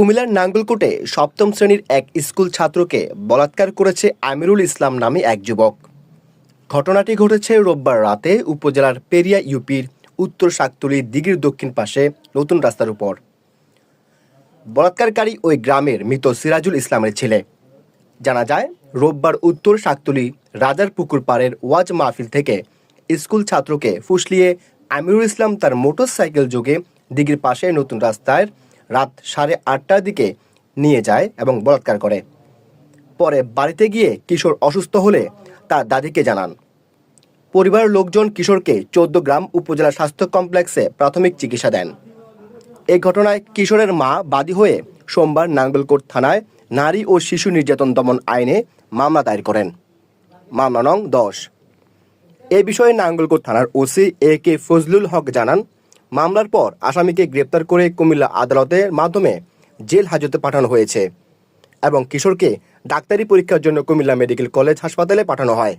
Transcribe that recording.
কুমিল্লার নাঙ্গলকোটে সপ্তম শ্রেণীর এক স্কুল ছাত্রকে বলাৎকার করেছে আমিরুল ইসলাম নামে এক যুবক। ঘটনাটি ঘটেছে রোববার রাতে উপজেলার পেরিয়া ইউপির উত্তর শাকতলী দিঘির দক্ষিণ পাশে নতুন রাস্তার উপর। বলাৎকারকারী ওই গ্রামের মৃত সিরাজুল ইসলামের ছেলে। জানা যায়, রোববার উত্তর শাকতলী রাজার পুকুর পাড়ের ওয়াজ মাহফিল থেকে স্কুল ছাত্রকে ফুসলিয়ে আমিরুল ইসলাম তার মোটরসাইকেল যোগে দিঘির পাশে নতুন রাস্তায় রাত 8:30টার দিকে নিয়ে যায় এবং বলাৎকার করে। পরে বাড়িতে গিয়ে কিশোর অসুস্থ হলে তার দাদিকে জানান। পরিবারের লোকজন কিশোরকে 14 উপজেলা স্বাস্থ্য কমপ্লেক্সে প্রাথমিক চিকিৎসা দেন। এই ঘটনায় কিশোরের মা বাদী হয়ে সোমবার নাঙ্গলকোট থানায় নারী ও শিশু নির্যাতন দমন আইনে মামলা দায়ের করেন। মামলা নং 10। এ বিষয়ে নাঙ্গলকোট থানার ওসি AK ফজলুল হক জানান, মামলার পর আসামিকে গ্রেপ্তার করে কুমিল্লা আদালতের মাধ্যমে জেল হাজতে পাঠানো হয়েছে এবং কিশোরকে ডাক্তারি পরীক্ষার জন্য কুমিল্লা মেডিকেল কলেজ হাসপাতালে পাঠানো হয়।